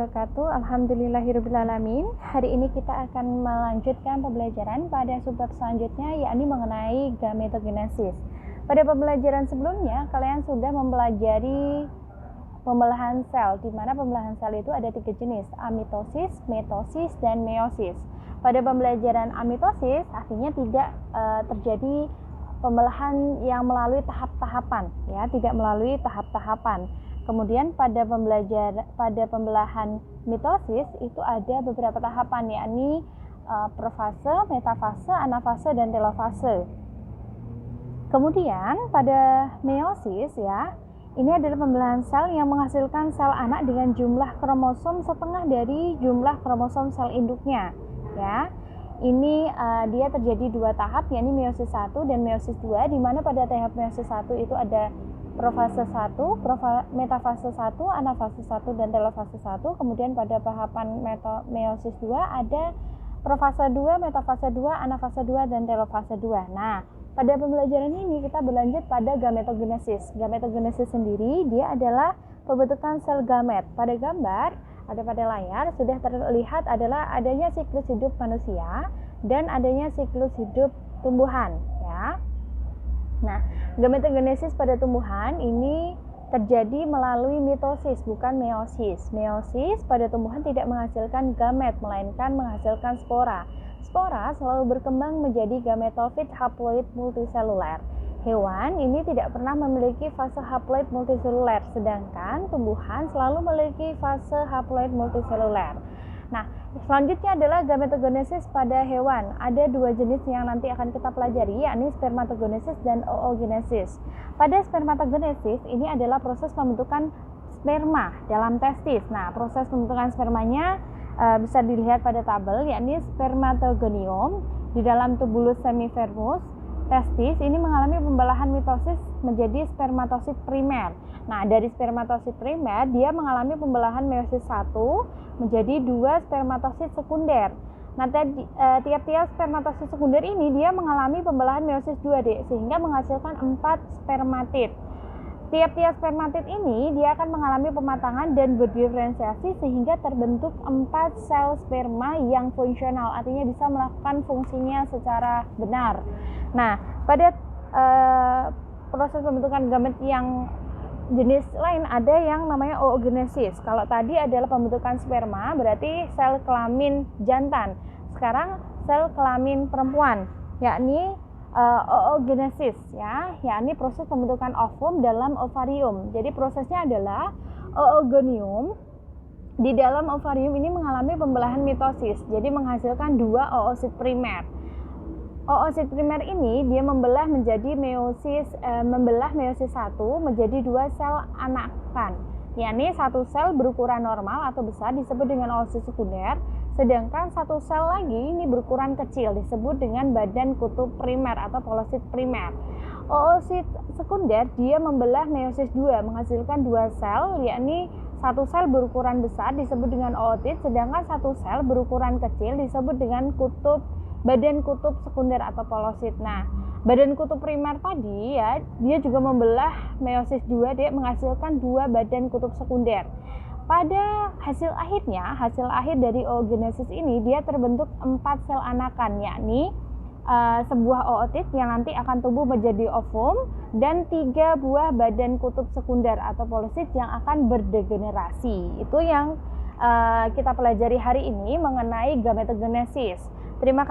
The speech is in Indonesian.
wabarakatuh. Alhamdulillahirrabbilalamin. Hari ini kita akan melanjutkan pembelajaran pada subbab selanjutnya, yakni mengenai gametogenesis. Pada pembelajaran sebelumnya, kalian sudah mempelajari pembelahan sel, di mana pembelahan sel itu ada 3 jenis, amitosis, mitosis, dan meiosis. Pada pembelajaran amitosis, artinya tidak terjadi pembelahan yang melalui tahap-tahapan, ya, tidak melalui tahap-tahapan. Kemudian pada pembelahan mitosis itu ada beberapa tahapan, yakni profase, metafase, anafase, dan telofase. Kemudian pada meiosis, ya, ini adalah pembelahan sel yang menghasilkan sel anak dengan jumlah kromosom setengah dari jumlah kromosom sel induknya, ya. Ini dia terjadi 2 tahap, yakni meiosis 1 dan meiosis 2, di mana pada tahap meiosis 1 itu ada profase 1, metafase 1, anafase 1, dan telofase 1. Kemudian pada tahapan meiosis 2 ada profase 2, metafase 2, anafase 2, dan telofase 2. Nah, pada pembelajaran ini kita berlanjut pada gametogenesis. Gametogenesis sendiri dia adalah pembentukan sel gamet. Pada gambar ada pada layar sudah terlihat adalah adanya siklus hidup manusia dan adanya siklus hidup tumbuhan, ya. Nah, gametogenesis pada tumbuhan ini terjadi melalui mitosis, bukan meiosis. Meiosis pada tumbuhan tidak menghasilkan gamet, melainkan menghasilkan spora. Spora selalu berkembang menjadi gametofit haploid multiseluler. Hewan ini tidak pernah memiliki fase haploid multiseluler, sedangkan tumbuhan selalu memiliki fase haploid multiseluler. Nah, selanjutnya adalah gametogenesis pada hewan. Ada 2 jenis yang nanti akan kita pelajari, yakni spermatogenesis dan oogenesis. Pada spermatogenesis ini adalah proses pembentukan sperma dalam testis. Nah, proses pembentukan spermanya bisa dilihat pada tabel, yakni spermatogonium di dalam tubulus semifermus. Testis ini mengalami pembelahan mitosis menjadi spermatosit primer. Nah, dari spermatosit primer dia mengalami pembelahan meiosis 1 menjadi 2 spermatosit sekunder. Nah, tiap-tiap spermatosit sekunder ini dia mengalami pembelahan meiosis 2, sehingga menghasilkan 4 spermatid. Tiap-tiap spermatid ini dia akan mengalami pematangan dan berdiferensiasi sehingga terbentuk 4 sel sperma yang fungsional, artinya bisa melakukan fungsinya secara benar. Nah, pada proses pembentukan gamet yang jenis lain ada yang namanya oogenesis. Kalau tadi adalah pembentukan sperma, berarti sel kelamin jantan. Sekarang sel kelamin perempuan, yakni oogenesis, ya, yakni proses pembentukan ovum dalam ovarium. Jadi prosesnya adalah oogonium di dalam ovarium ini mengalami pembelahan mitosis, jadi menghasilkan 2 oosit primer. Oosit primer ini dia membelah meiosis 1 menjadi 2 sel anakan, yakni 1 sel berukuran normal atau besar disebut dengan oosit sekunder, sedangkan 1 sel lagi ini berukuran kecil disebut dengan badan kutub primer atau polosit primer. Oosit sekunder dia membelah meiosis 2 menghasilkan 2 sel, yakni 1 sel berukuran besar disebut dengan ootit, sedangkan 1 sel berukuran kecil disebut dengan badan kutub sekunder atau polosit. Nah, badan kutub primer tadi, ya, dia juga membelah meiosis 2, dia menghasilkan 2 badan kutub sekunder. Pada hasil akhir dari oogenesis ini dia terbentuk 4 sel anakan, yakni sebuah ootit yang nanti akan tumbuh menjadi ovum dan 3 buah badan kutub sekunder atau polosit yang akan berdegenerasi. Itu yang kita pelajari hari ini mengenai gametogenesis. Terima kasih.